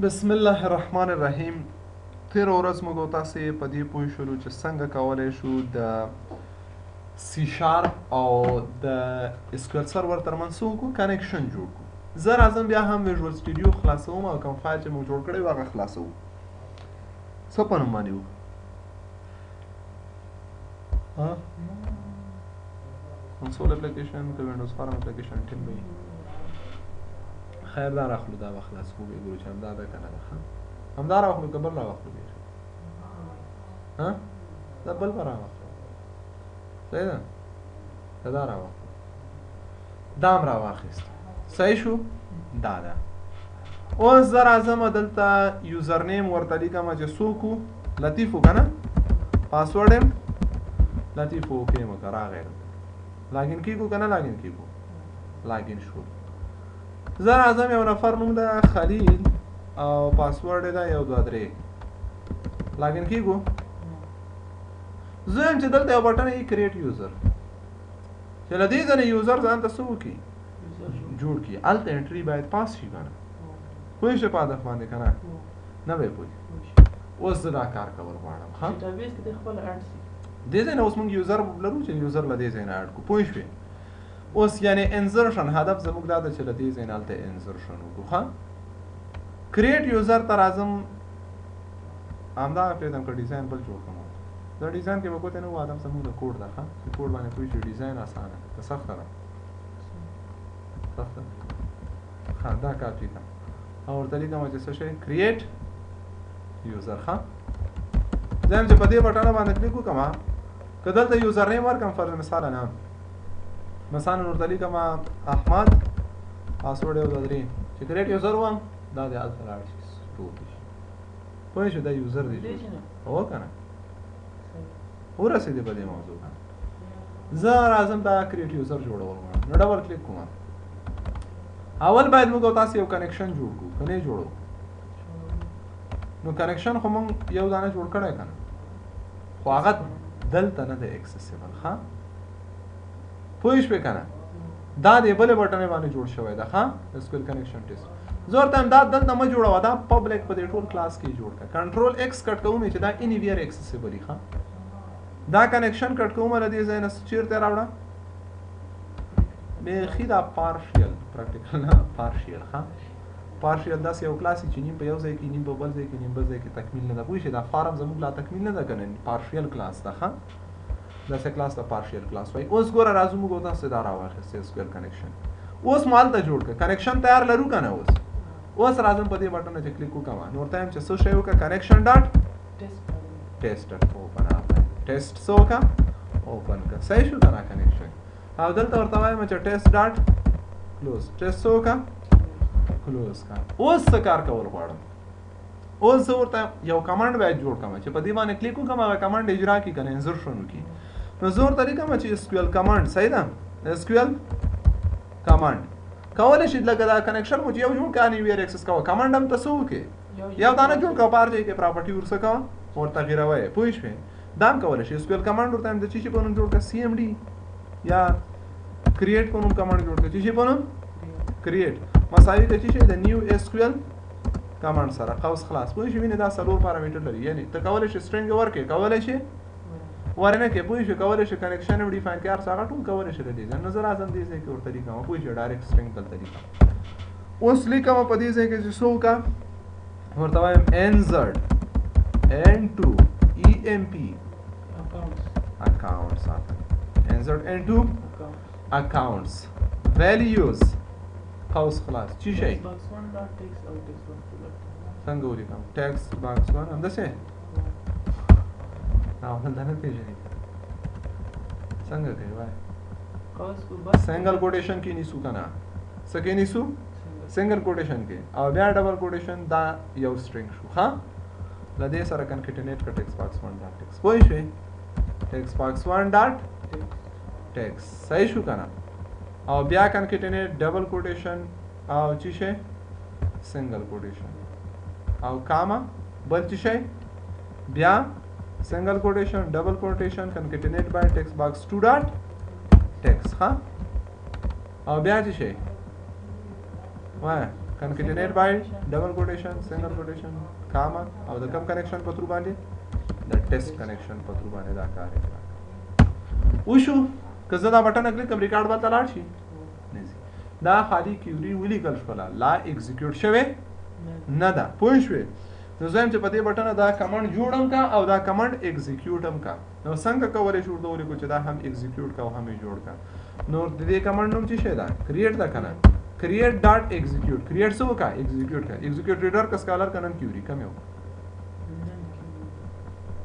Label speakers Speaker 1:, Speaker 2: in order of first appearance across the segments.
Speaker 1: بسم الله الرحمن الرحیم. تیر ورځ موږ تاسو په دې پوه شولو چې څنګه کولای شو د سی شارپ او د اسکیول سرور ترمنځ څه کنیکشن جوړ کړو. زه راځم بیا هم ویژوال سټوډیو خلاصوم او کوم فایل چې موږ جوړ کړی و هغه خلاصوم. څه په نوم باندې و کنسول اپلیکیشن که وینډوز فارم اپلیکیشن ټیم وي. خیر دا راخلو دا به خلاص خو بګورو چې همدا ده که نه ده. همدا راخلو که بل راواخلو بیا دا بل به راواخلو صحیح ده که دا راواخلو دا هم راواخیست صحیح شو. دا ده اوس زه راځم دلته یوزر نیم ورته لیکم چې څوک و لطیف و که نه پاسورډ یم لطیف و اوکې مه که راغی لاګین کیږو که نه لاګین کیږو لاګین شو. زه راځم یو نفر نوم ده خلیل او پاسورډ یې ده 1 2 3 لاګین کیږو. زه یم چې دلته یو بټن یې کریټ یوزر چې له دې ځنې یوزر ځان ته څه وکړي جوړ کړي. هلته انټري باید پاس شي که نه پوه شئ په هدف باندې که نه نه به یې پوه. اوس زه دا کار کول غواړم دې ځای نه اوس موږ یوزر لرو چې یوزر له دې ځای نه اډ کړو پوه شوې. اوس یعنی انزرشن هدف زموږ دا ده چې له دې ځای نه هلته انزرشن وکړو. ښه کریټ یوزر ته راځم همدغه پرېږدم که ډیزاین بل جوړ کړم. دا ډیزاین کې به ګوتې نه وو هدف زموږ د کوډ ده. ښه چې کوډ باندې پوه شو ډیزاین اسانه که سخته ده سخته ښه دا کافي ده او ورته لیکم چې څه شی کریټ یوزر. ښه زه یم چې په دې بټنه باندې کلیک وکړم که دلته یوزر نیم ورکړم فرض مثاله نه مثلا ورته لیکم احمد پاسورډ 1 2 3 چې کریټ یوزر وم دا دې هلته لاړ شي سټور شي پوه شو دا یوزر دی هو که نه ورسېدې په دې موضوع باندې. زه راځم دا کریټ یوزر جوړول غواړم نو ډبل کلیک کوم. اول باید موږ او تاسو یو کنیکشن جوړ کړو که نه جوړو نو کنیکشن خو موږ یو دانه جوړ کړی که نه خو هغه دلته نه دی اکسیسیبل. ښه پوه شوې که نه دا د بلې بټنې باندې جوړ شوی ده. ښه اسکیول کنیکشن ټیسټ زه ورته دا دلته مه جوړوه دا پبلک په دې ټول کلاس کې جوړ کړه. کنټرول ایکس کټ کوم چې دا انیویر اکسیسیبل وي. ښه دا کنیکشن کټ کوم له دې ځای نه چیرته راوړه بیخي دا پارشیل پریکټیکل نه پارشیل. ښه پارشیل داسې یو کلاس چې نیم په یو ځای کې نیم په بل ځای کې نیم بل ځای کې تکمیل نه ده پوه شئ. دا فارم زموږ لا تکمیل نه ده که نه پارشیل کلاس ده. ښه داسې کلاس ته پارشیل کلاس وایي. اوس ګوره راځو موږ تاسو دا راواخیستې اسکیول کنیکشن اوس مو هلته جوړ کړه کنیکشن تیار لرو که نه. اوس راځم په دې بټن چې کلیک وکړم نو ورته یم چې څه شی وکړه کنیکشن ډاټ ټیسټ اوپن ټیسټ څه وکړه اوپن کړه صحیح شو که نه کنیکشن. او دلته ورته وایم چې ټیسټ ډاټ کلوز ټیسټ څه وکړه کلوز کړه. اوس څه کار کول غواړم اوس زه ورته یو کمانډ باید جوړ کړم چې په دې باندې کلیک وکړم هغه کمانډ اجرا کړي که نه انزرشن وکړي. نو زه ورته لیکم چې اسکیول کمانډ صحیح ده اسکیول کمانډ کولی شي لکه دا کنیکشن مو چې یو جوړ کړه انیویر اکسس کوه کمانډ هم ته څه وکړې یو دانه جوړ کړه په هر ځای کې پراپرټي ورڅه کوه ورته تغیروئ پوه شوې. دا هم کولی شي اسکیول کمانډ ورته هم د چی په نوم جوړ کړه سی ایم ډي یا کریټ په نوم کمانډ جوړ کړه چی په نوم کریټ مساوي د چی د نیو اسکیول کمانډ سره قوس خلاص پوه شئ. وینې دا څلور پارامټر لري یعنی ته کولی شي سټرنګ ورکړې کولی شي ورنه کې پوه شئ کولی شي کنیکشن هم ډیفاین کړي هر څه هغه ټول کولی شي د دې ځای نه. زه راځم دې ځای کې ورته لیکم پوه شئ ډایرکټ سټرنګ دلته لیکم. اوس لیکم په دې ځای کې چې څه وکړه ورته وایم انزرټ انټو ای ایم پی اکاونټس انزرټ انټو اکاونټس ویلیوز قوس خلاص چی شي څنګه ولیکم ټیکسټ باکس 1 همداسې دا نه پیژنې څنګه کوي وای سنگل کوټیشن کې نیسو که نه څه کې نیسو سنگل کوټیشن کې او بیا ډبل کوټیشن دا یو سټرنګ شو. ښه له دې سره کنکټینیټ کړه ټیکسټ باکس 1 ډاټ ټیکسټ پوه شوې ټیکسټ باکس 1 ډاټ ټیکسټ صحیح شو که نه او بیا کنکټینیټ ډبل کوټیشن او چی شی سنگل کوټیشن او کاما بل چی شی بیا single quotation double quotation concatenate by text box 2 dot text. ها او بیا څه شي وای concatenate by double quotation single quotation comma او د کوم کنیکشن په تر باندې د ټیسټ کنیکشن په تر باندې دا کار کوي وشو که زه دا بټن کلیک کوم ریکارډ به لاړ شي نزي دا خالی کیوري ولیکل شو لا ایگزیکیوټ شوه نه دا پوه شوې نو زه هم چې په دې بټن دا کمانډ جوړم کا او دا کمانډ ایگزیکیوټ هم کا نو څنګه کولای شو دا ولیکو چې دا هم ایگزیکیوټ کا او هم جوړ کا نو د دې کمانډ نوم څه شي دا کریټ دا کنه create dot execute create څه وکا execute کا execute reader کا سکالر کا نن کیوري کوم یو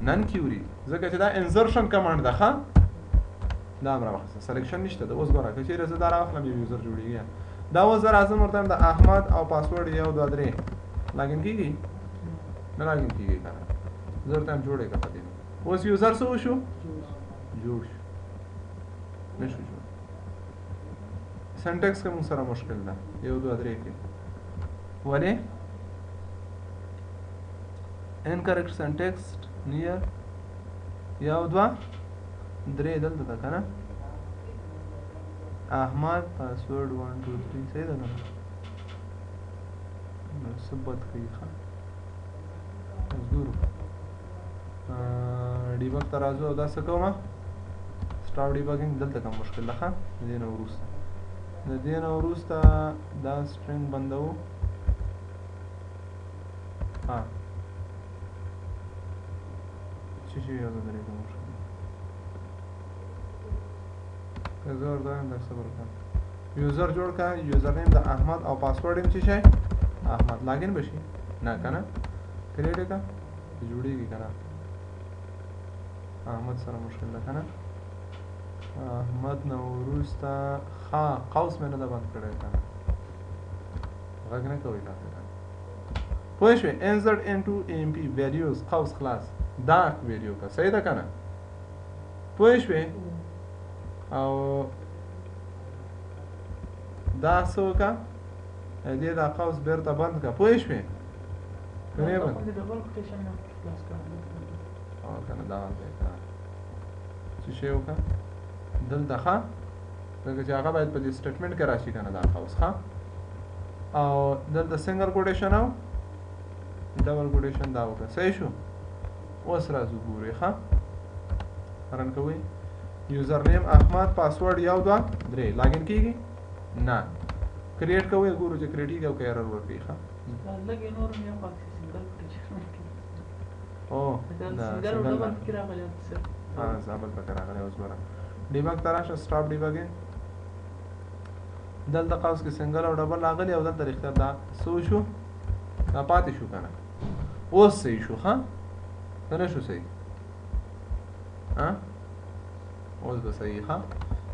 Speaker 1: نن کیوري ځکه چې دا insertion command ده ښا دا امر واخصه سلیکشن نشته دا اوس غواړه چې رسه دا راخلم یو یوزر جوړیږي دا اوس زر اعظم ورته د احمد او پاسورډ یو دوه درې لاګین کیږي نه لاګین کیږي کنه زر ته جوړه کا پدې اوس یوزر څه وشو جوړ شو نشو جوړ سنټیکس کوم سره مشکل ده یو دوه درې کې ولې incorrect syntax near یو دوه درې دلته ده کنه احمد پاسورډ 1 2 3 صحیح ده کنه نو ثبت کوي ښه ګورو ډیبګ ترازو او دا څه کومه سټاپ ډیبګینګ دلته کوم مشکل ده ښه دې نه وروسته د دې نه وروسته دا سټرینګ بندو ها چې یو د درې کوم مشکل زور دا هم صبر کا یوزر جوړ کا یوزر نیم د احمد او پاسورډ هم شي احمد لاګین بشي نه کنه کریټ کا جوړیږي کنه احمد سره مشکل ده کنه احمد نو وروسته ها قوس مې نه ده بند کړی کنه غږ نه کوي تاسو پوه شئ insert into amp values قوس خلاص دا ویډیو کا صحیح ده کنه پوه شئ او دا څه وکړه دې دا قوس بیرته بند کړه پوه شوې کنه بند او کنه دا څه شی وکړه دلته ښه ځکه چې هغه باید په دې سټیټمنټ کې راشي کنه دا قوس ښه او دلته سنګل کوټیشن او ډبل کوټیشن دا وکړه صحیح شو اوس راځو ګورئ ښه رن کوئ یوزر نیم احمد پاسورډ یو دوه درې لاګین کیږي نه کریټ کوئ ګورو چې کریټ کیږي او که ایرر ورکوي ښه
Speaker 2: لږ نور مې هم پکې سنګل کوټیشن
Speaker 1: او
Speaker 2: دا سنګل ډبل کې راغلی
Speaker 1: ها زابل پکې راغلی اوس ګوره ډیبګ ته راشه سټاپ ډیبګینګ دلته قوس کې سنګل او ډبل راغلی او دلته اختیار دا څه شو دا پاتې شو کنه اوس صحیح شو ها دا نه شو صحیح ها اوس به صحیح ها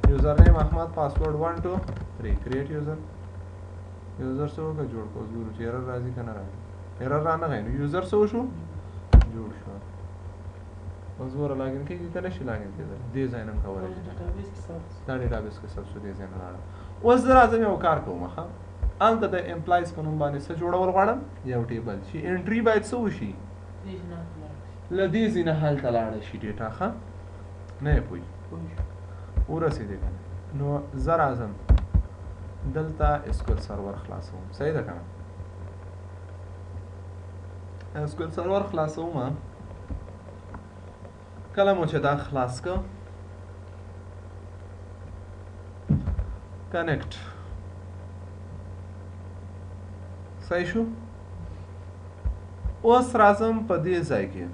Speaker 1: یوزر نیم احمد پاسورډ 1 2 3 کریټ یوزر څه وکړه جوړ کو ګورو چې ایرر راځي کنه راځي ایرر را نه غواړي یوزر څه شو جوړ شو اوس ور لاګین کیږي کنه شي لاګین کیږي دې ځای نن کولای شي دا ډیټابیس کې سب څه دې ځای نه راځي اوس راځم یو کار کوم ها انت د امپلایز په نوم باندې څه جوړول غواړم یو ټیبل چې انټری باید څه وشي لدې ځینه حل تلاړ شي ډیټا ښه نه پوي ورسېدې کنه نو زر اعظم دلته اسکول سرور خلاصوم صحیح ده کنه اسکول سرور خلاصوم کله مو چې دا خلاص کو کنیکټ صحیح شو اوس راځم په دې ځای کې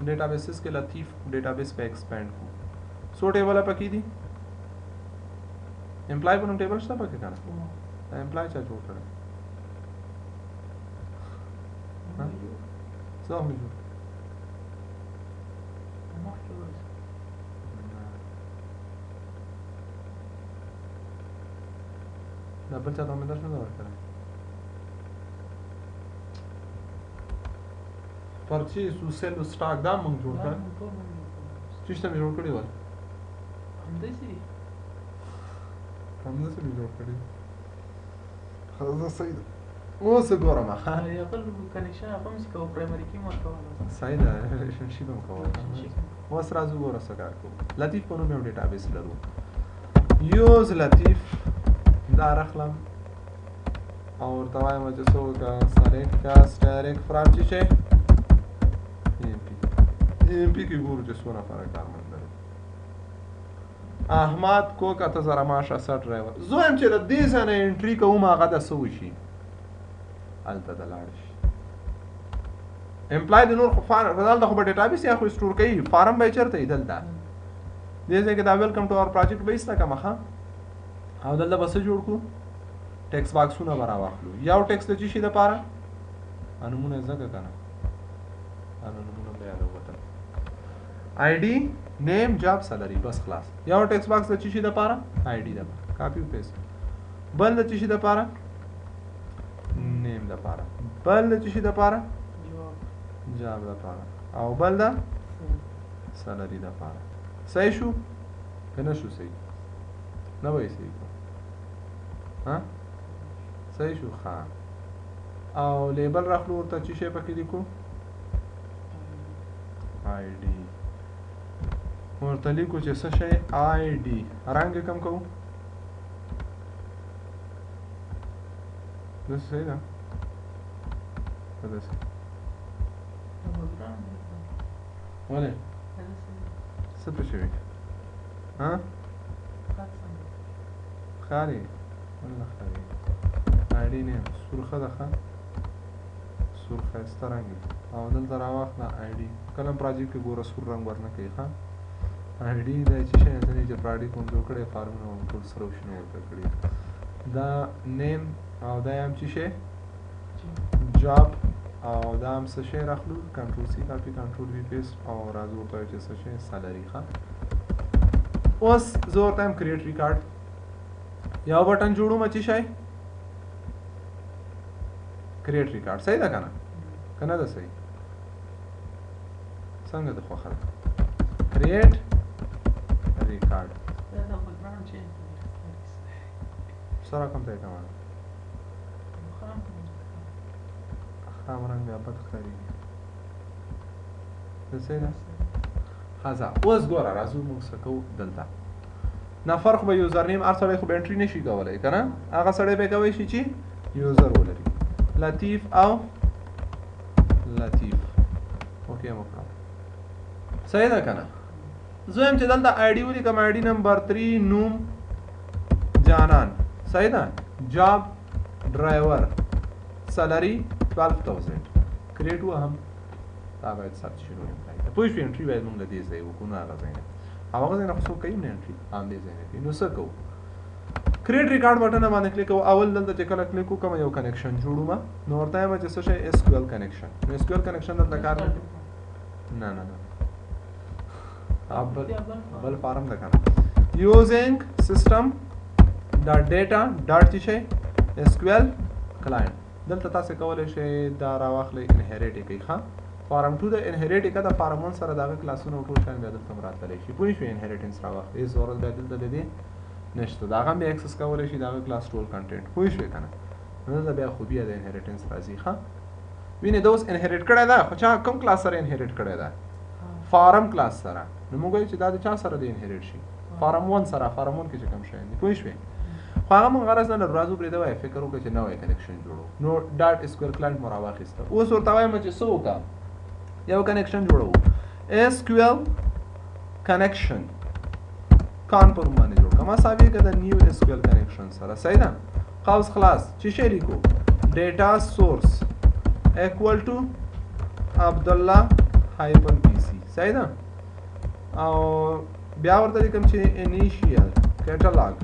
Speaker 1: ډیټابیسز کې لطیف ډیټابیس په ایکسپاند کو سو ټیبل پکې دي امپلای په نوم ټیبل شته پکې کنه دا امپلای چا جوړ کړی ها څو مې جوړ دا بل چا ته مې درس نه ورکړی پرچیز او سیل او سټاک دا مونږ جوړ کړ چیشته مې جوړ کړی و
Speaker 2: همداسې
Speaker 1: مې جوړ کړی خلاص صحیح ده اوس ګورم ښه
Speaker 2: یا بل کنیکشن هغه مې کوو پرایمري کې مو کوو
Speaker 1: صحیح ده ریلیشنشپ هم کوو اوس راځو ګوره څه کار کوو لطیف په نوم یو ډیټابیس لرو یوز لطیف دا راخلم او ورته وایم چې څه وکړه سلیکټ کا سټیریک فرام چې شی ام پی کې ګورو چې څونه فرق کارمند لري احمد کوک اته زره ماشه سر ډرایور زه وایم چې د دې ځای نه انټري کوم هغه د څه وشي هلته د لاړ شي امپلای د نور خو دلته خو به ډیټابیس یا خو سټور کوي فارم به یې چېرته وي دلته دې ځای کې دا ویلکم ټو اور پروجیکټ به ایسته کړم ښه او دلته به څه جوړ کړو ټیکس باکسونه به راواخلو یو ټیکس د څه شي دپاره نومونه یې زده که نه نومونه به یاد ووتل آی ډي نیم جاب سیلري بس خلاص یو ټیکس باکس د څه شي دپاره آی ډي دپاره کاپي پیسټ بل د څه شي دپاره نیم دپاره بل د څه شي دپاره جاب دپاره او بل د سیلري دپاره صحیح شو که نه شو صحیح نه به یې صحیح کړو ها صحیح شو ښه او لیبل راخلو ورته چې شی پکې لیکو آی ډي ورته لیکو چې څه شی آی ډي رنګ یې کم کوو داسې صحیح ده که داسې ولې څه پرې شوي ها ښکاري والله ښکاري آی ډي نیم سرخه ده ښه سور ښایسته رنګ او دلته راواخله آی ډي کله هم پروجیکټ کې ګوره سور رنګ ورنه کوي ښه آی ډي دا چې شی دی چې پروجیکټ کوم جوړ کړی فارمونه هم ټول سره وشنه ورته کړي دا نیم او دا هم چې شی جاب او دا هم څه شی راخلو کنټرول سی کاپي کنټرول وی پیسټ او راځو ورته چې څه شی سیلري ښه اوس زه ورته یم کریټ ریکارډ یو بټن جوړوم چې شی کریټ ریکارډ صحیح ده که نه که نه ده صحیح څنګه ده خوښه ده کریټ ریکارډ څه رقم ته یې کومه خام رنګ بیا بد ښکارېږي ده صحیح ده ښه اوس ګوره راځو موږ څه کوو دلته نفر خو به یوزر نیم هر سړی خو به انټري نشي کولی که نه هغه سړی به کوی شي چې یوزر ولري لطیف او لطیف اوکې مو کړم صحیح ده که نه زه یم چې دلته آی ډي ولیکم آی ډي نمبر 3 نوم جانان صحیح ده جاب ډرایور سیلري 12000 کریټ وهم دا باید ثبت شي نو امپلای ته پوه شوې انټري باید موږ د دې ځای وکړو نو هغه ځای نه او هغه ځای نه خو څوک کوي نه انټري هم دې ځای نه کوي نو څه کوو کریټ ریکارډ بټن باندې کلیک کوو اول دلته چې کله کلیک وکړم یو کنیکشن جوړوم نو ورته وایم چې څه شی اس کیو ایل کنیکشن نو اس کیو ایل کنیکشن دلته کار نه نه بل فارم ده کنه یوزینګ سیسټم ډاټ ډیټا ډاټ چې شی اس کیو ایل کلاینټ دلته تاسو کولی شئ دا راواخلئ انهریټ یې کوي ښه فارم 2 د انهریټ یې که د فارم 1 سره د هغه کلاسونه ټول شیان بیا دلته هم راتللی شي پوه شوې انهریټنس راواخلئ هېڅ ضرورت بیا دلته د دې نشته د هغه هم بیا اکسس کولی شي د هغه کلاس ټول کنټینټ پوه شوې که نه نو دلته بیا خوبي د انهریټنس راځي ښه وینې دا اوس انهریټ کړی ده خو چا کوم کلاس سره انهریټ کړی ده فارم کلاس سره نو موږ وایو چې دا د چا سره د انهریټ شي فارم 1 سره فارم 1 کې چې کوم شیان دي پوه شوې خو هغه موږ غرض نه لرو راځو پرېږده وایو فکر وکړو چې نوی کنیکشن جوړو نو ډاټ اسکویر کلاینټ مو راواخیسته اوس ورته وایم چې څه وکړه یو کنیکشن جوړو اس کیو ایل کنیکشن کان پر باندې جوړ کړه مساوي که د نیو اس کیو ایل کنیکشن سره صحیح ده قوس خلاص چې شی لیکو ډیټا سورس اکوال ټو عبدالله هایپن پی سی صحیح ده او بیا ورته لیکم چې انیشیل کیټالاګ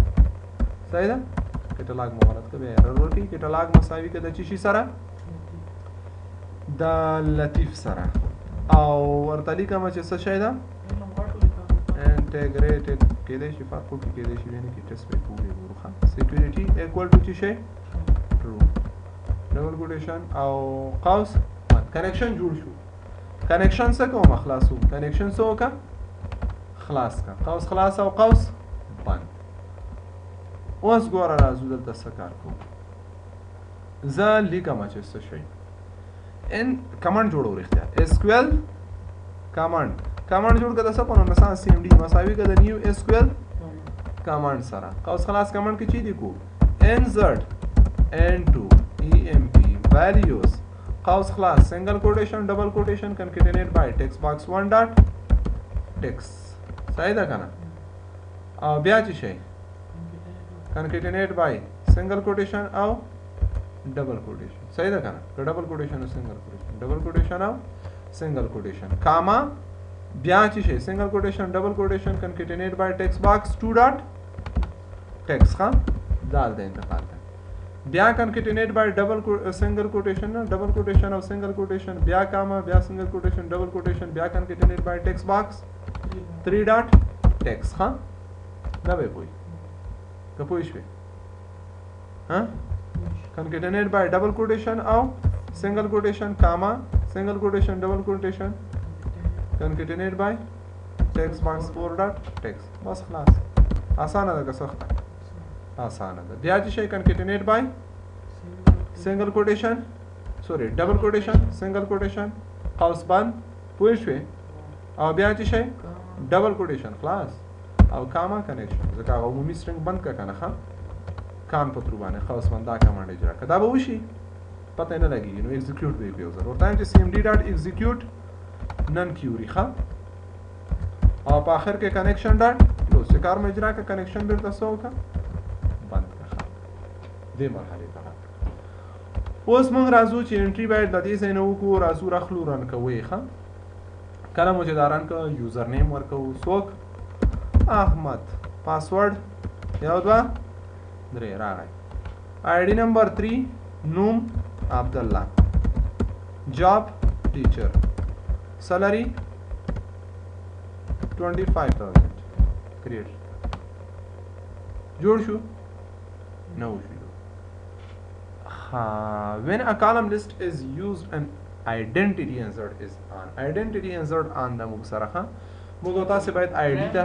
Speaker 1: صحیح ده کیټالاګ مو غلط کړه بیا ایرر ورکړي کیټالاګ مساوي که د چی شي سره د لطیف سره او ورته لیکم چې څه شی ده انټیګریټډ کېدای شي فرق وکړي کېدای شي یعنې کې ټیسټ پې پورې ګورو ښه سیکیورټي ایکوال ټو چې شی ټرو ډبل کوټیشن او قوس کنیکشن جوړ شو کنیکشن څه کوم خلاصو کنیکشن څه وکړه خلاص کړه قوس خلاص او قوس بند اوس ګوره راځو دلته څه کار کوو زه لیکم چې څه شی ان کمانډ جوړو رښتیا اس کیو ایل کمانډ جوړ کړه د څه په نوم مثلا سی ام ډي مساوي که د نیو اس کیو ایل کمانډ سره قوس خلاص کمانډ کې چی لیکو انزرټ ان ټو emp values قوس خلاص single quotation double quotation concatenate by text box 1 dot text صحیح ده کنه او بیا چې شي concatenate by single quotation او double quotation صحیح ده کنه که double quotation او single quotation double quotation او single quotation comma بیا چې شي single quotation double quotation concatenate by text box 2 dot text ها دال د انتقال ده بیا concatenate by single quotation double quotation او single quotation بیا comma بیا single quotation double quotation بیا concatenate by text box 3 dot text ها نه به پوي که پوي شوي ها concatenate by double quotation او single quotation comma single quotation double quotation concatenate by text box 4 dot text بس خلاص آسانه ده که سخته آسانه ده بیا چې شي concatenate by single quotation sorry double quotation single quotation قوس بند پوه شوې او بیا چې شي double quotation خلاص او کاما کنیکشن ځکه هغه عمومي سټرنګ بند کا کنه ښه کان په تر باندې قوس بند دا کمانډ اجرا کړه دا به وشي پته نه لګي نو ایگزیکیوټ به کوي ضرور ورته چې cmd ډاټ ایگزیکیوټ نن کیوري ښه او په اخر کې کنیکشن ډاټ کلوز چې کار مې اجرا کړه کنیکشن بیرته سو کا بند کړه دې مرحله ته اوس موږ راځو چې انټری باید د دې ځای نه وکړو راځو راخلو رن کوي ښه کله مو چې دا رن کړو یوزر نیم ورکوو څوک احمد پاسورډ یو دوه درې راغی آی ډي نمبر 3 نوم عبدالله جاب ټیچر سیلری 25000 کریټ جوړ شو نه وشو when a column list is used and identity insert is on identity insert on د موږ سره ها موږ تاسو باید ID ته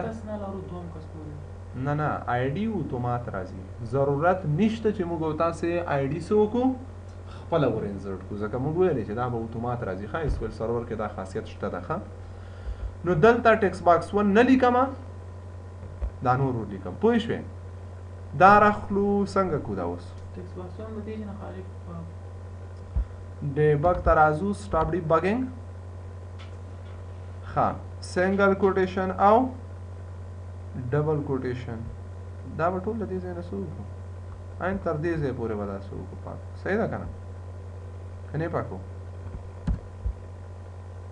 Speaker 1: نه نه ID اتومات راځي ضرورت نشته چې موږ تاسو ID سوکو خپل ور انسرت کو ځکه موږ ویل چې دا به اتومات راځي ښه SQL سرور کې دا خاصیت شته ده ښه نو دلته ټیکس باکس 1 نه لیکم دا نور لیکم پوه شئ دا راخلو څنګه کو دا اوس
Speaker 2: ټیکس باکس 1 د دې نه خالي
Speaker 1: debug ترازو stop debugging ها single quotation او double quotation دا به ټول د دې ځای نه سوکو ان تر دې ځای پورې ودا سوکو پاک صحیح ده کنه کنه پاکو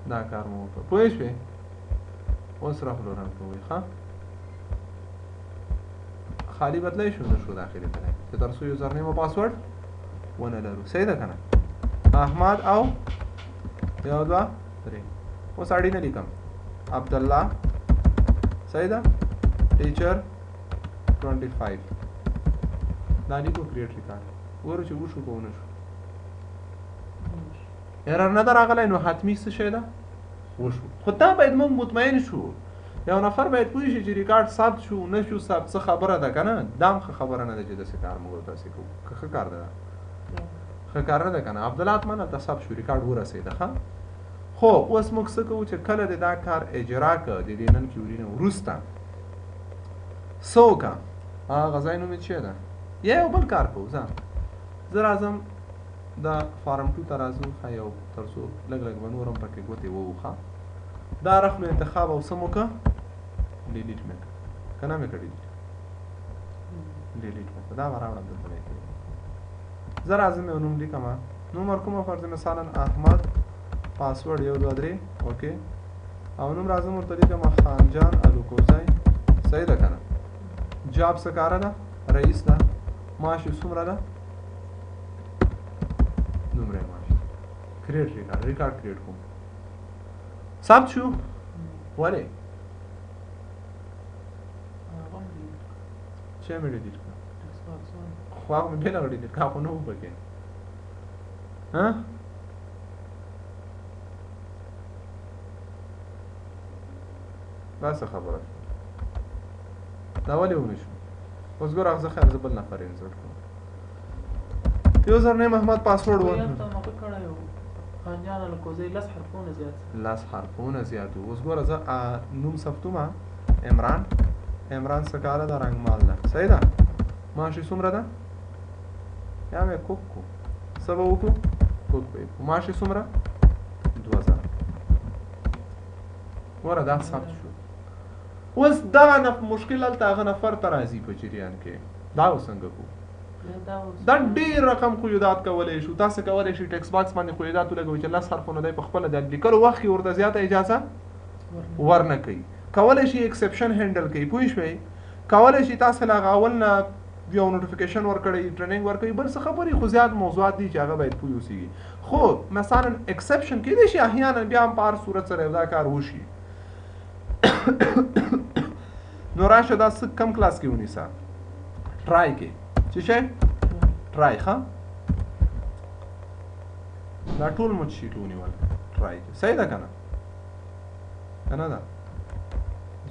Speaker 1: دا کار مو په پوه شئ اوس راخلو رن کوي ها خالی بدلای شو نشو داخلي کړئ چې ترڅو یوزر نیم او پاسورډ ونه لرو صحیح ده کنه احمد او یو دوه درې اوس اړین نه لیکم عبدالله صحیح ده ټیچر 25 دا لیکو کریټ ریکارډ ورو چې وشو کو نه شو ایرر نه راغلی نو حتمی څه شی ده وشو خو دا باید موږ مطمئن شو یو نفر باید پوه شي چې ریکارډ ثبت شو نه شو ثبت څه خبره ده کنه دام خبره نه ده چې داسې کار موږ تاسې کوو ښه کار ده ښه کار نه ده کنه عبدالله اطمنه ته ثبت شو ریکارډ ورسېده ښه خو اوس موږ څه کوو چې کله د دا کار اجرا کړه د دې نن کیوري نه وروسته څه وکړه هغه ځای نوم یې څه ده یا یو بل کار کوو زه راځم دا فارم 2 ته راځو ښه یو تر څو لږ لږ به نور هم پکې ګوتې ووښه دا رقم انتخاب او سم وکړه ډیلیټ مې کړه که نه مې کړه ډیلیټ مې کړه دا به راوړم دلته مې کړي زه راځم یو نوم لیکم نوم ورکوم فرض مثلا احمد پاسورډ یو دوه درې اوکې او نوم راځم ورته لیکم خانجان الوکوزی صحیح ده که نه جاب څه کاره ده رئیس ده معاش یې څومره ده دومره معاش کریټ ریکارډ کریټ کوم ثبت شو ولې چې مې ډیلیټ کړه خو هغه مې بېله ډیلیټ کړه خو نه و پکې ها دا څه خبره دا ولې ونه شو اوس ګوره زه خیر زه بل نفر انسرټ کوم یوزر نیم احمد پاسورډ
Speaker 2: خانجان الکوزی لس
Speaker 1: حرفونه زیات اوس ګوره زه نوم ثبتوم عمران څه کاره ده رنګمال ده صحیح ده معاش یې څومره ده یا مې کوک کو څه به وکړو کوک به یې معاش یې څومره 2000 وره دا ثبت شو اوس دغه مشکل هلته هغه نفر ته راځي په جریان کې دا اوس څنګه کوو دا ډېر رقم خو کولی شو تاسو کولی شئ ټیکس باکس باندې خو ولګوئ چې 10 حرفونه دی په خپله د لیکلو وخت کې ورته زیاته اجازه ورنه کوي کولی شي ایکسپشن هینډل کوي پوه شوئ کولی شي تاسو له هغه اول نه یو نوټیفیکیشن ورکړئ ټریننګ ورکوي بل څه خبرې خو زیات موضوعات دي چې هغه باید پوه اوسېږي خو مثلا ایکسپشن کیدای شي احیانا بیا هم په هر صورت سره یو دا کار وشي نو راشه دا څه کم کلاس کې ونیسه ټرای کې څه شی ټرای ښه دا ټول مو شیټ ونیول ټرای کې صحیح ده که نه که نه ده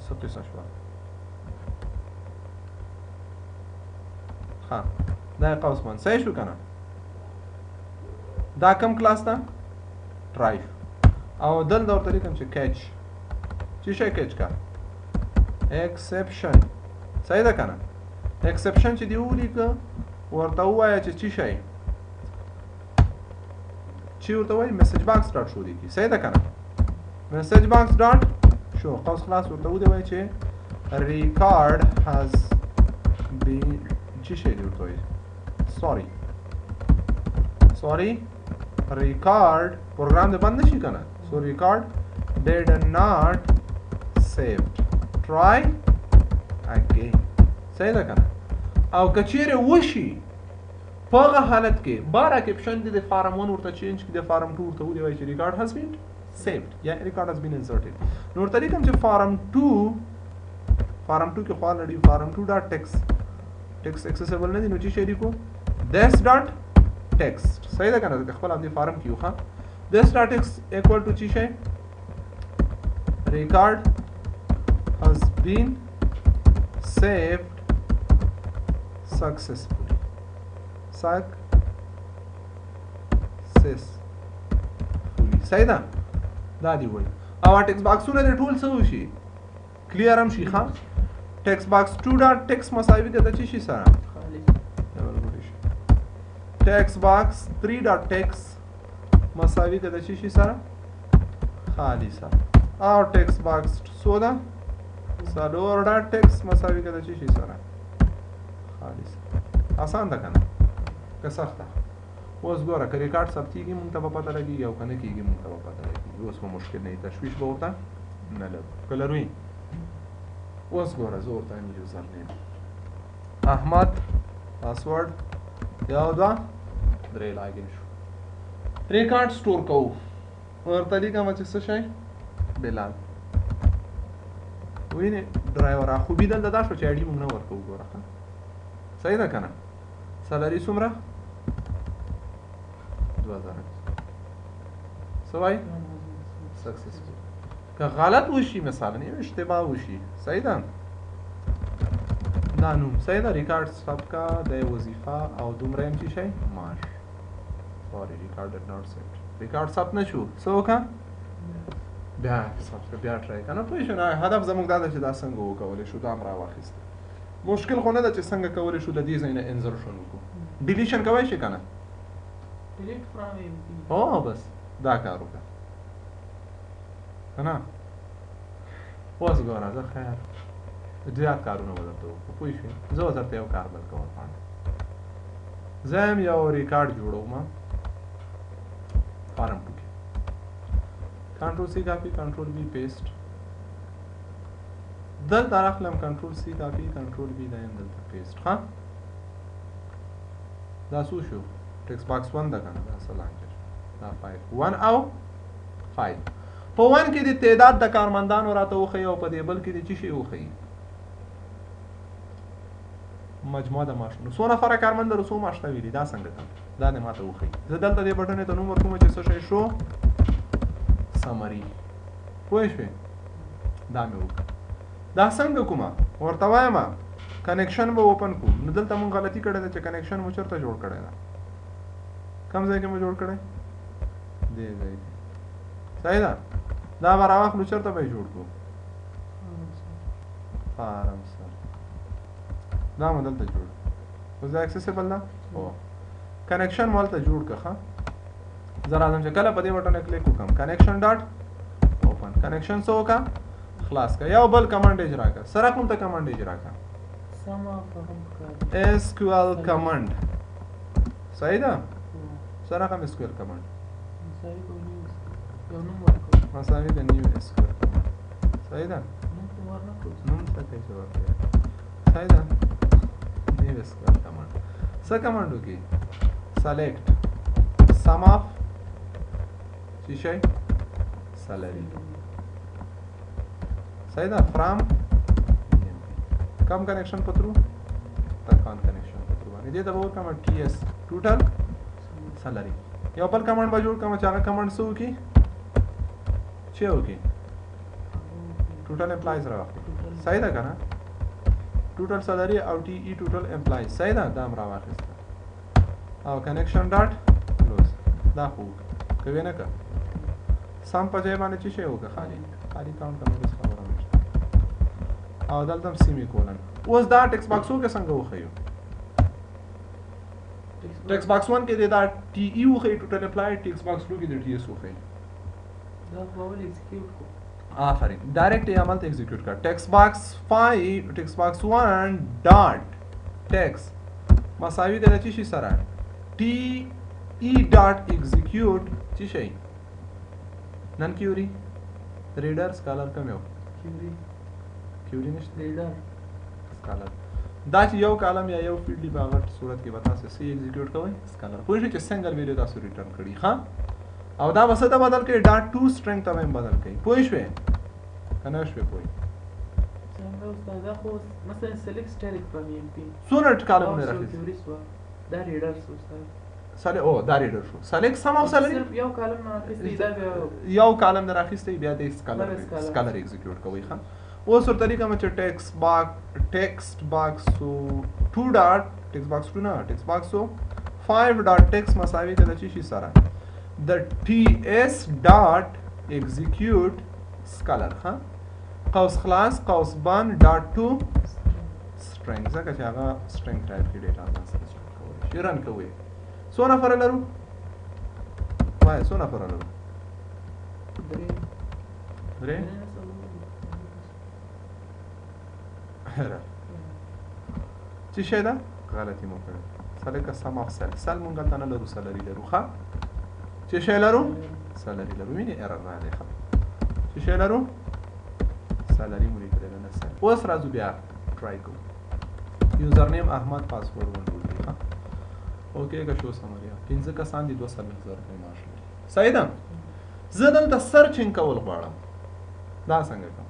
Speaker 1: څه قصه شوه ها دا قوس باندې صحیح شو که نه دا کم کلاس ده ټرای شو او دلته ورته لیکم چې کیچ څه شی کیچ کا ایکسپشن صحیح ده که نه ایکسپشن چې دی ولیکه ورته ووایه چې څه شی چې ورته وایي میسج باکس ډاټ شو دی کی صحیح ده که نه میسج باکس ډاټ شو قوس خلاص ورته ودی وایي چې ریکارډ هاز بین څه شی دی ورته وایي سوري ریکارډ پروګرام دې بند نشي که نه سو ریکارډ did not saved try again صحیح ده که نه او که چیرې وشي په هغه حالت کې بار اکپشن دې د فارم 1 ورته چینج کړي د فارم 2 ورته ودی وایي چې ریکارډ هاز بین saved یا ریکارډ هاز بین انسرټډ نو ورته لیکم چې فارم 2 کې خو الریډي فارم 2 ډاټ ټیکس اکسیسیبل نه دي نو چې شي لیکو this ډاټ ټیکسټ صحیح ده که نه خپل هم دې فارم کې وخه this ډاټ ټیکس ایکوال ټو چې شي record has been saved successfully صحیح ده دا دی وایي او ټیکس باکسونه دې ټول څه وشي کلیر هم شي ښه ټیکس باکس 2 ډاټ ټیکس مساوي ده چې شي سره ټیکس باکس 3 ډاټ ټیکس مساوي ده چې شي سره خالی سره او ټیکس باکس سودا څلور ډاټ ټیکس مساوي کده چې شي سره خالص آسان ده کنه که سخته اوس ګوره که ریکارډ ثبتېږي مونږ ته به پته لګي او که نه کېږي مونږ ته به پته لګي اوس به مشکل نه وي تشویش به ورته نه لرو که لروي اوس ګوره زه ورته یم یوزر نیم احمد پاسورډ یو دوه درې لاګین شو ریکارډ سټور کوو ورته لیکم چې څه شی بلال وینې ډرایور خوبي دلته دا شو چې آیډي موږ نه ورکوو ګوره صحیح ده که نه سلري څومره 2000 څه وایي سکسسفول که غلط وشي مثلا یو اشتباه وشي صحیح ده دا نوم صحیح ده ریکارډ ثبت کا د وظیفه او دومره یم چې شی معاش سوري ریکارډ ډډ ناټ سیټ ریکارډ ثبت نه شو څه وکړه بیا بیا ټرای کنه پوه شو نه هدف زموږ دا ده چې دا څنګه وکولی شو دا هم راواخیسته مشکل خو نه ده چې څنګه کولی شو د دې ځای نه انزرشن وکړو ډیلیشن کولی شي که نه او بس دا کار وکړه که نه اوس ګوره زه خیر زیات کارونه به درته وکړو پوه شوې زه به درته یو کار درکوم پاڼه زه هم یو ریکارډ جوړوم فارم 2 کنټرول سی کاپی کنټرول بی پیسټ دلته راخلم کنټرول سی کاپی کنټرول بی دا دلته پیسټ ها دا څه شو ټیکس باکس 1 ده کنه دا سلانجر دا 5 1 او 5 په 1 کې د تعداد د کارمندانو راته وښیي او په دې بل کې د څه شي وښیي مجموعه د ماشینو څو نفره کارمند لرو څو ماشته ویلي دا څنګه ده دا دې ماته وښیي زه دلته دې بټن ته نوم ورکوم چې څه شی شو سمري پوه شوې دا مې وکړه دا څنګه کومه ورته وایم کنیکشن به اوپن کړو نو دلته مونږ غلطي کړې ده چې کنیکشن مو چېرته جوړ کړی ده کوم ځای کې مو جوړ کړی دې ځای کې صحیح ده دا به راواخلو چېرته به یې جوړ کړو فارم سر دا مو دلته جوړ اوس دا اکسیسیبل ده هو کنیکشن مالته جوړ کړه. زه راځم چې کله په دې بټن کلیک وکړم کنیکشن ډاټ اوپن کنیکشن څه وکړه خلاص کړه. یو بل کمانډ اجرا کړه. سره کوم ته کمانډ اجرا کړه SQL کمانډ صحیح ده. سره کوم SQL کمانډ مساوي د نیو SQL کمانډ صحیح ده. نوم څه کوي چې ورته صحیح ده. نیو SQL کمانډ څه کمانډ وکړي select sum of څه شي salary صحیح ده from کم کنیکشن په ترو تکان کنیکشن په ترو باندې دې ته وو کوم TS total salary. یو بل کمانډ به جوړ کوم چې هغه کمانډ څه وکړي چې وکړي total employees راوخلي صحیح ده کنه total salary او TE total employees صحیح ده دا هم راواخیسته او کنیکشن ډاټ کلوز دا خو کوي نه که سم په ځای باندې چې شی وکړه خالی کاونټ کوم خبره نشته او دلته هم سیمی کولن. اوس دا ټیکس باکسو کې څنګه وخیو ټیکس باکس 1 کې دا TE وخی ټوټل اپلای ټیکس باکس 2 کې د TS وخی
Speaker 2: دا فاول ایکزیکیوټ کو
Speaker 1: آفرین ډایرکټ یې عمل ته ایگزیکیوټ کړ. ټیکس باکس 5 ټیکس باکس 1 ډاټ ټیکس مساوي د چی شي سره TE ډاټ ایگزیکیوټ چی شي نن کیوري ریډر سکالر کوم یو کیوري نشته
Speaker 2: ریډر
Speaker 1: سکالر دا چې یو کالم یا یو فیلډ دی په هغه صورت کې به تاسو سی ایگزیکیوټ کوئ سکالر پوه شئ چې سنگل ویلیو تاسو ریټرن کړي ها او دا وسه ته بدل کړئ ډاټ ټو سټرنګ ته هم بدل کړئ پوه شئ کنه شئ پوه
Speaker 2: څنګه استاد خو مثلا سلیکټ سټریک فرام MP
Speaker 1: څونه کالمونه راخلي
Speaker 2: دا ریډر استاد
Speaker 1: ساله او دا ریډر شو سلیکټ سم اف سالری
Speaker 2: صرف یو کالم نه راخستې دا
Speaker 1: یو کالم نه راخستې بیا د سکالر ایگزیکیوټ کوي ها اوس ور طریقه مچ ټیکسټ باکس سو 2 ډاټ ټیکسټ باکس 2 نه ټیکسټ باکس سو 5 ډاټ ټیکسټ مساوي د چی شي سره د TS ډاټ ایگزیکیوټ سکالر ها قوس خلاص قوس بند ډاټ ټو سټرنګ ځکه چې هغه سټرنګ ټایپ کې ډیټا تاسو کوي رن کوي څو نفر لرو وای څو نفر لرو درې چې شه ده غلطي مو کړې سلیکه سم اف سل مونږ ته نه لرو سالري لرو ښه چې شه لرو سالري لرو ویني ایرر راغلی ښه چې شه لرو سالري مو لیکل نه سل. اوس راځو بیا ټرای کوو یوزر نیم احمد پاسورډ 1 2 3 ها اوکې که شو سمریا 15 کسان دي 200,000 روپۍ معاش لري صحیح ده. زه دلته سرچینګ کول غواړم دا څنګه کوم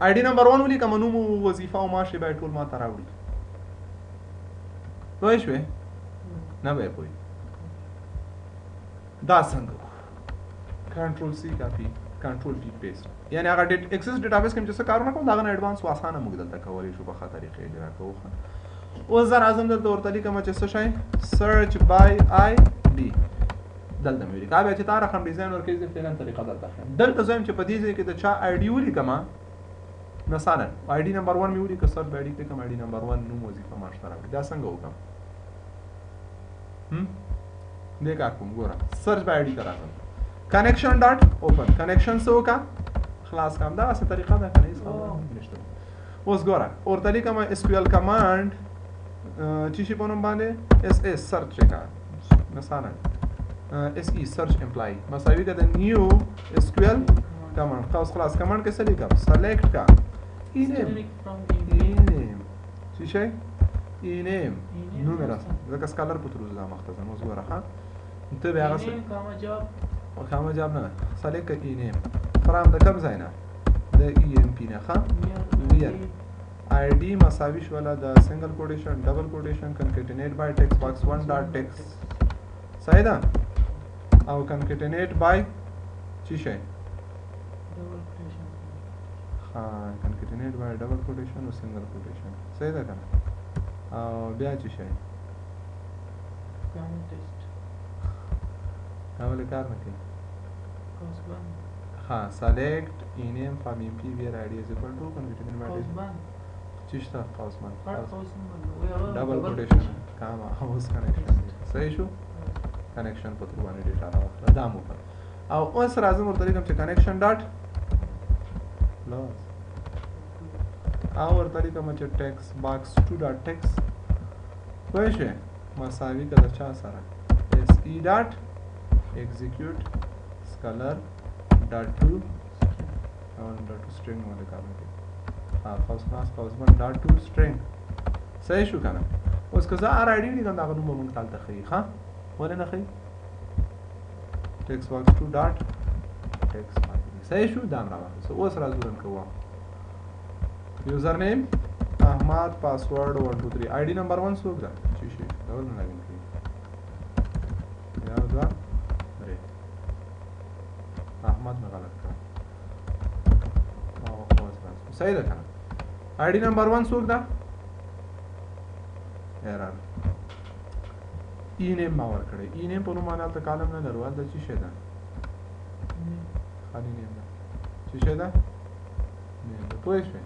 Speaker 1: آی ډي نمبر 1 ولیکم نوم وظیفه او معاش به ټول ما ته راوړي پوه شوې نه به پوه دا څنګه کنټرول سی کاپی کنټرول ټی پیسټ یعنی هغه ډیټ ایکسس ډیټابیس کې چې څه کارونه کوم دا غن ایڈوانس او اسانه موږ دلته کولای شو په خاطر طریقې اجرا کوو. اوس زه راځم دلته ورته لیکم چې څه شی سرچ بای آی ډي دلته مې ولیکه بیا چې تا رقم ډیزاین ورکړي زه فعلا طریقه دلته ښیم دلته زه یم چې په دې ځای کې د چا آی ډي ولیکم مثلا آی ډي نمبر 1 مې ولیکه سرچ بای آی ډي کلیکم آی ډي نمبر 1 نوم وظیفه معاش ته راوړي دا څنګه وکړم دې کار کوم ګوره سرچ بای آی ډي ته راغلم کنیکشن ډاټ اوپن کنیکشن څه وکړه خلاص کړم دا څه طریقه ده کنه هیڅ خبره نشته. اوس ګوره ورته لیکم SQL کمانډ چې شي په نوم باندې SS سرچ کا مثلا SE سرچ امپلای مساوي ده د نیو SQL کمانډ خاص خلاص کمانډ کې څه لیکم سلیکټ کا ename چې شي ename نو میرا ځکه سکالر په تروز دا مختصر اوس ګوره ها ته بیا غس خامه جواب نه سلیکټ ename فرام د کوم ځای نه د EMP نه ښه ویر ID مساوي شوله د سنگل کوټیشن ډبل کوټیشن کنکټینیټ بای ټیکسټ باکس 1 ډاټ ټیکس صحیح ده او کنکټینیټ بای چی شي ها کنکټینیټ بای ډبل کوټیشن او سنگل کوټیشن صحیح ده کنه او بیا چی شي
Speaker 2: کاونټ ټیسټ
Speaker 1: اول کار نه کوي ها select ename from MP where ID is equal to converted by چیشتا قوسمان double quotation کاما house connection صحیح شو کنیکشن په تر باندې ډیټا راوخله دا مو کړ او اوس راځم ورته لیکم چې کنیکشن ډاټ لاس او ورته لیکم چې ټیکس باکس 2 ډاټ ټیکس پوه شوې مساوي که د چا سره اس ای ډاټ ایگزیکیوټ سکلر ډاټ 2 او ډاټ سټرینګ باندې کار کوي فاست کلاس فاست ډاټ 2 سټرینګ صحیح شو کنه اوس که زه ار آی ډي لیکم دغه نوم به مونږ دلته ښیي ښه ولې نه ښیي ټیکس باکس 2 ډاټ ټیکس صحیح شو دا هم راواخیسته اوس راځو رن کوو یوزر نیم احمد پاسورډ 1 2 3 آی ډي نمبر 1 څوک ده چې شي ډول نه لاګین کړي یو دا درې احمد نه غلط کړ او اوس راځو صحیح ده کنه آی ډي نمبر 1 څوک ده error e-name ما ورکړی e-name په نوم باندې هلته کالم نه لرو هلته څه شی ده خالي نیم ده څه شی ده نیم ده پوه شوې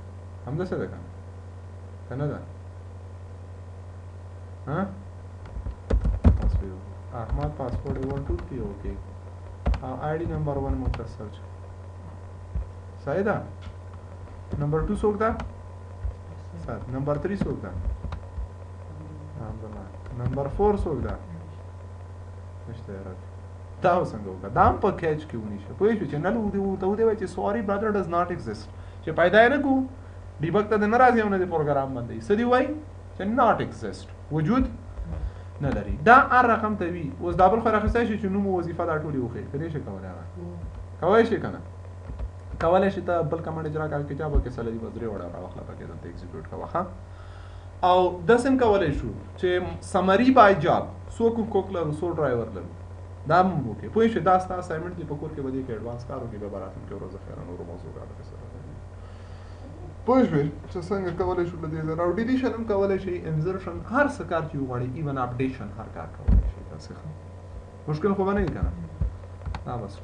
Speaker 1: همداسې ده که نه که نه ده احمد پاسورډ 1 2 3 اوکې او آی ډي نمبر 1 موږ ته سرچ صحیح ده نمبر 2 څوک ده سر نمبر 3 څوک ده نمبر 4 څوک ده نشته یاره دا څنګه وکړه دا هم په کیچ کې ونیشه پوه شو چې نل ورته ووایي چې سوري برادر ډز ناٹ ایگزیسټ چې پیدا یې نه کوو ډیبګ ته د نه راځي او نه د پروګرام باندې څه دي وایي چې ناٹ ایگزیسټ وجود نه لري دا هر رقم ته وي اوس دا بل خو راخیستی شي چې نوم او وظیفه دا ټولې وښیي که دې شي کولی هغه کولی شي که نه کولی شي ته بل کمنډ اجرا کوه کې چا به کې سلري به درې وړه راواخله پکې دلته ایګزیکیوټ کوه ښه او داسې هم کولی شو چې سمري بای جاب څو کوک لرو څو ډرایور لرو دا هم وکړي پوه شئ دا ستا اسایمنټ دی په کور کې به دې کې اډوانس کار وکړي بیا به راتلونکې ورځ خیره نورو موضوعاتو کې سره پوه شوې چې څنګه کولی شو له دې ځایه او ډیلیشن هم کولی شئ انزرشن هر څه کار چې وغواړئ ایون اپډیشن هر کار کولی شئ تاسې ښه مشکل خو به نه وي که نه دا بس